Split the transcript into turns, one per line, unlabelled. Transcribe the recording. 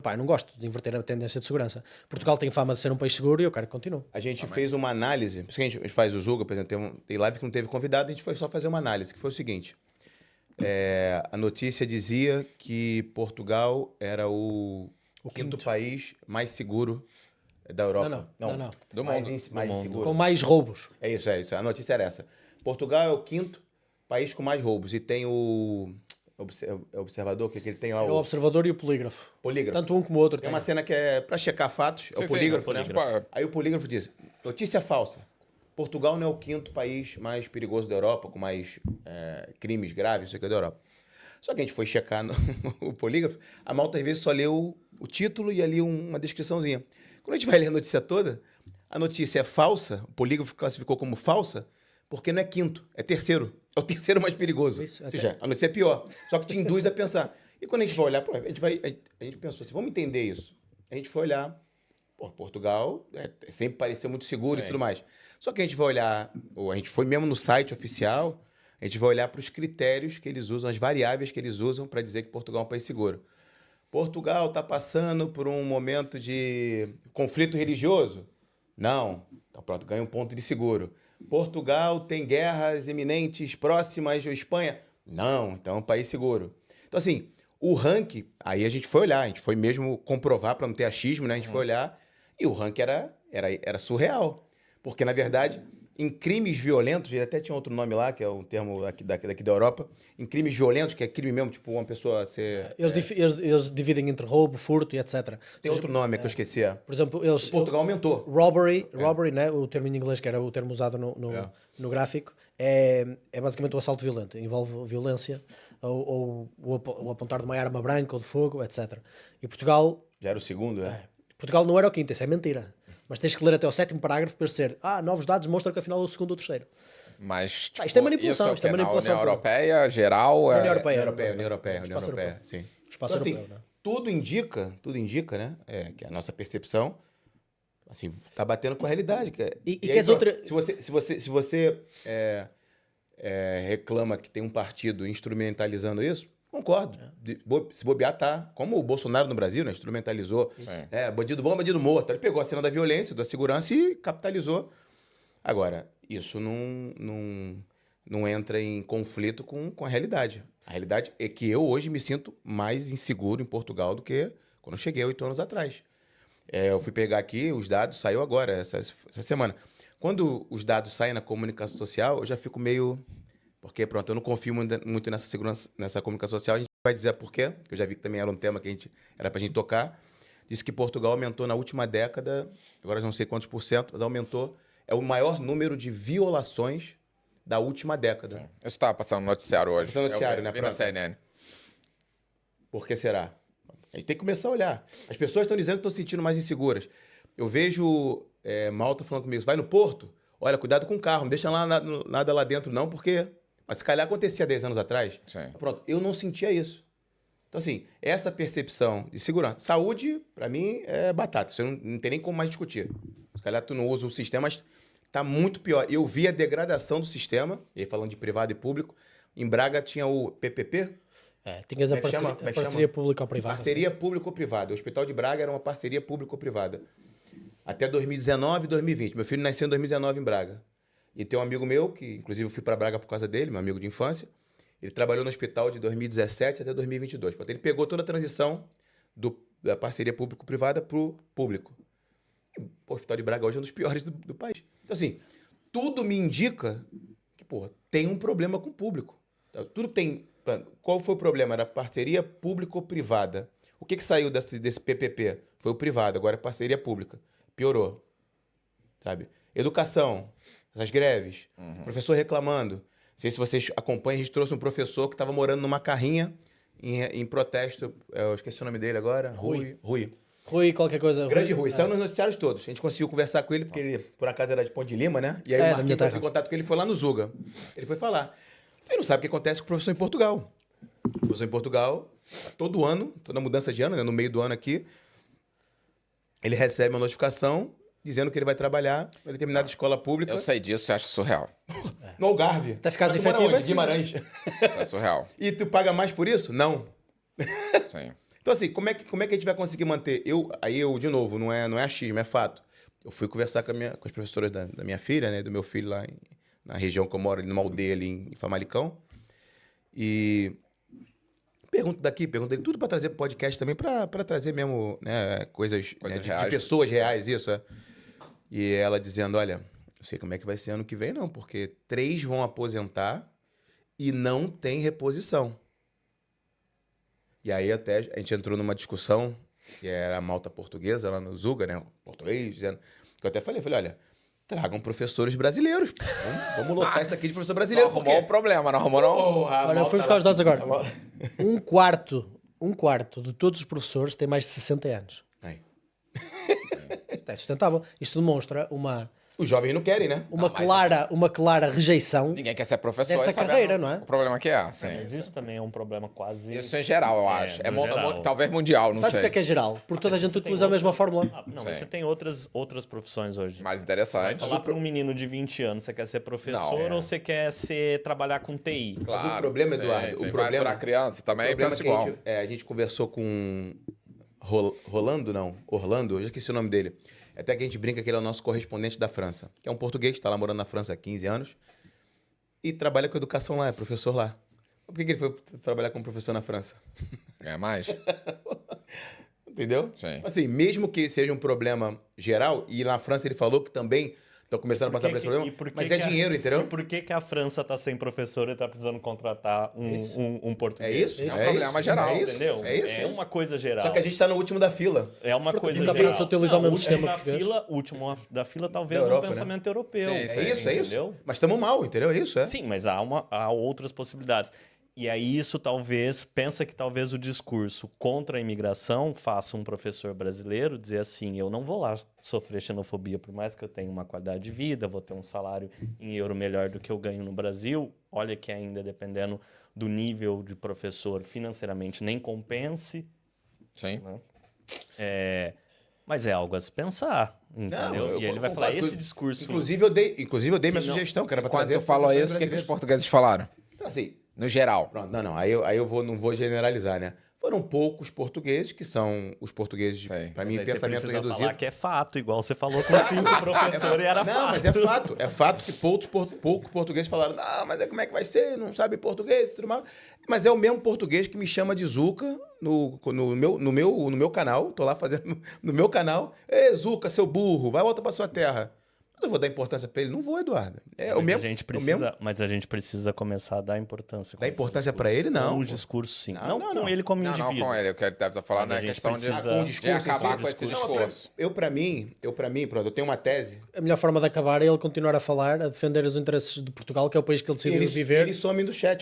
Pá, eu não gosto de inverter a tendência de segurança. Portugal tem fama de ser um país seguro e eu quero que continue.
A gente fez uma análise, por isso que a gente faz o Zuga, por exemplo, tem live que não teve convidado, a gente foi só fazer uma análise, que foi o seguinte. A notícia dizia que Portugal era o quinto país mais seguro da Europa.
Não.
Do
mais
mundo.
mais
Do mundo.
seguro.
Com mais roubos.
É isso. A notícia era essa. Portugal é o quinto país com mais roubos. E tem o observador, que ele tem lá
É o
o
observador e o polígrafo.
polígrafo.
Tanto um como o outro.
Tem uma cena que é pra checar fatos, é o
Sim,
polígrafo, né?
tipo,
Aí o polígrafo diz, notícia falsa. Portugal não é o quinto país mais perigoso da Europa, com mais crimes graves, não sei o que, da Europa. Só que a gente foi checar o polígrafo, a malta às vezes só leu o título e ali uma descriçãozinha. Quando a gente vai ler a notícia toda, a notícia é falsa, o polígrafo classificou como falsa, porque não é quinto, é terceiro. É o terceiro mais perigoso.
Isso,
Ou seja, a notícia é pior. Só que te induz a pensar. E quando a gente vai olhar, pô, a gente pensou assim, vamos entender isso. A gente foi olhar, pô, Portugal sempre pareceu muito seguro e tudo mais. Só que a gente vai olhar, ou a gente foi mesmo no site oficial, a gente vai olhar para os critérios que eles usam, as variáveis que eles usam para dizer que Portugal é um país seguro. Portugal está passando por um momento de conflito religioso? Não. Então pronto, ganha um ponto de seguro. Portugal tem guerras iminentes próximas à Espanha? Não. Então é um país seguro. Então assim, o ranking, aí a gente foi olhar, a gente foi mesmo comprovar para não ter achismo, né? A gente foi olhar e o ranking era surreal. Porque, na verdade, em crimes violentos, ele até tinha outro nome lá, que é um termo daqui da Europa, em crimes violentos, que é crime mesmo, tipo uma pessoa ser...
Eles dividem entre roubo, furto e etc.
Tem outro nome que eu esqueci.
Por exemplo, eles...
Portugal aumentou.
Robbery, né? O termo em inglês, que era o termo usado no gráfico, é basicamente o assalto violento. Envolve violência ou o apontar de uma arma branca ou de fogo, etc. E Portugal...
Já era o segundo,
Portugal não era o quinto, isso é mentira. Mas tens que ler até o 7º parágrafo para ser novos dados mostram que afinal é o segundo ou o terceiro.
Mas, tipo,
isto é manipulação,
isso
isto é manipulação.
Na União Europeia, geral...
União
União Europeia, sim.
Espaço
Então,
europeu,
assim,
né?
tudo indica, né? Que a nossa percepção, assim, tá batendo com a realidade.
E
aí,
que as outras...
Se você reclama que tem um partido instrumentalizando isso, concordo. Se bobear, tá. Como o Bolsonaro no Brasil, né? Instrumentalizou. Bandido bom, bandido morto. Ele pegou a cena da violência, da segurança e capitalizou. Agora, isso não entra em conflito com a realidade. A realidade é que eu hoje me sinto mais inseguro em Portugal do que quando eu cheguei 8 anos atrás. Eu fui pegar aqui, os dados, saiu agora, essa semana. Quando os dados saem na comunicação social, eu já fico meio... Porque, pronto, eu não confio muito nessa segurança, nessa comunicação social. A gente vai dizer por quê, que eu já vi que também era um tema que era pra gente tocar. Disse que Portugal aumentou na última década, agora não sei quantos por cento, mas aumentou. É o maior número de violações da última década.
Eu estava passando no noticiário hoje.
Passando no noticiário, né?
Vi na CNN.
Por que será? A gente tem que começar a olhar. As pessoas estão dizendo que estão se sentindo mais inseguras. Eu vejo malta falando comigo, vai no porto? Olha, cuidado com o carro, não deixa nada lá dentro não, porque... Mas se calhar acontecia 10 anos atrás.
Sim.
Pronto, eu não sentia isso. Então, assim, essa percepção de segurança. Saúde, para mim, é batata. Isso não tem nem como mais discutir. Se calhar tu não usa o sistema, mas tá muito pior. Eu vi a degradação do sistema, e aí falando de privado e público. Em Braga tinha o PPP.
Tinhas a parceria público-privada.
Parceria público-privada. O Hospital de Braga era uma parceria público-privada. Até 2019 e 2020. Meu filho nasceu em 2019 em Braga. E tem um amigo meu, que inclusive eu fui para Braga por causa dele, meu amigo de infância. Ele trabalhou no hospital de 2017 até 2022. Ele pegou toda a transição da parceria público-privada para o público. E o Hospital de Braga hoje é um dos piores do país. Então, assim, tudo me indica que, tem um problema com o público. Tudo tem... Qual foi o problema? Era parceria público-privada. O que saiu desse PPP? Foi o privado, agora é parceria pública. Piorou. Sabe? Educação, as greves, professor reclamando. Não sei se vocês acompanham, a gente trouxe um professor que estava morando numa carrinha em protesto. Eu esqueci o nome dele agora.
Rui, qualquer coisa.
Grande Rui. Saiu nos noticiários todos. A gente conseguiu conversar com ele, porque ele, por acaso, era de Ponte de Lima, né? E aí o Marquinhos trouxe em contato com ele, foi lá no Zuga. Ele foi falar. Você não sabe o que acontece com o professor em Portugal. O professor em Portugal, todo ano, toda mudança de ano, né? No meio do ano aqui, ele recebe uma notificação dizendo que ele vai trabalhar em determinada escola pública.
Eu sei disso e acho surreal.
No Algarve.
Até ficar efetivo.
Guimarães.
Isso é surreal.
E tu paga mais por isso? Não.
Sim.
Então, assim, como é que a gente vai conseguir manter? De novo, não é achismo, é fato. Eu fui conversar com as professoras da minha filha, né? Do meu filho lá na região que eu moro, numa aldeia ali em Famalicão. E pergunto daqui, pergunto dele, tudo para trazer podcast também, para trazer mesmo, né, coisas né, de pessoas reais, isso. É. E ela dizendo, olha, não sei como é que vai ser ano que vem, não, porque 3 vão aposentar e não tem reposição. E aí até a gente entrou numa discussão, que era a malta portuguesa lá no Zuga, né, português, dizendo, que eu até falei, olha, tragam professores brasileiros. Vamos lotar isso aqui de professor brasileiro.
Não arrumou o problema, não arrumou não?
Olha, eu fui buscar os dados agora. Um quarto de todos os professores tem mais de 60 anos.
Aí.
É sustentável. Isto demonstra
Os jovens não querem, né?
uma clara rejeição
Ninguém quer ser professor.
dessa carreira, não é?
O problema que é, sim.
Mas isso também é um problema quase...
Isso em geral, eu acho.
no geral.
Talvez mundial, não
Sabes
sei.
porque é que é geral? Porque toda a gente utiliza a mesma fórmula.
Não, mas você tem outras profissões hoje.
Mais interessante.
Falar para um menino de 20 anos, você quer ser professor ou você quer trabalhar com TI?
Mas o problema, Eduardo, o problema...
Vai criança também, pensa
que
igual.
a gente conversou com Orlando, eu já esqueci o nome dele. Até que a gente brinca que ele é o nosso correspondente da França, que é um português que está lá morando na França há 15 anos e trabalha com educação lá, é professor lá. Por que ele foi trabalhar como professor na França?
Ganha mais?
Entendeu?
Sim.
Assim, mesmo que seja um problema geral, e na França ele falou que também estão começando a passar por esse problema, mas é dinheiro, entendeu?
E por que a França está sem professor e está precisando contratar um português?
É isso?
É um problema geral.
É isso,
Entendeu?
é isso.
É uma coisa geral.
Só que a gente está no último da fila.
É uma coisa
a
geral.
França utiliza o mesmo sistema que fez.
O último da fila talvez
Da Europa,
no pensamento europeu.
Sim,
É
sim.
isso, é isso.
Entendeu?
Mas estamos mal, entendeu? É isso, é.
Sim, mas há outras possibilidades. E aí isso pensa que talvez o discurso contra a imigração faça um professor brasileiro dizer assim, eu não vou lá sofrer xenofobia, por mais que eu tenha uma qualidade de vida, vou ter um salário em euro melhor do que eu ganho no Brasil, olha que ainda dependendo do nível de professor financeiramente nem compense,
Sim.
né? Mas é algo a se pensar, entendeu? E ele vai falar, esse discurso...
Inclusive eu dei minha sugestão, que era para
Quando
trazer...
tu falou
professores
isso, o que os
brasileiros.
portugueses falaram?
Então, assim,
No geral.
pronto, não, aí eu não vou generalizar, né? Foram poucos portugueses, que são os portugueses,
Sei.
para mim,
Mas aí
pensamento
você precisa
reduzido.
falar que é fato, igual você falou com 5 professores e era fato.
Não, mas é fato. É fato que poucos portugueses falaram, não, mas como é que vai ser? Não sabe português, tudo mais. Mas é o mesmo português que me chama de Zuca no meu canal. Tô lá fazendo no meu canal. Ê, Zuca, seu burro, vai voltar pra sua terra. Eu vou dar importância pra ele? Não vou, Eduardo.
Mas a gente precisa começar a dar importância.
Dar importância pra ele, não.
Com o
pô.
discurso, sim.
Não,
Não,
não.
com ele como
Não,
indivíduo.
não com ele. O que ele deve falar
Mas
não
a
é
gente
questão
precisa-
de acabar com esse discurso.
Eu, pra mim, pronto, eu tenho uma tese.
A melhor forma de acabar é ele continuar a falar, a defender os interesses de Portugal, que é o país que ele decidiu viver.
Eles somem do chat.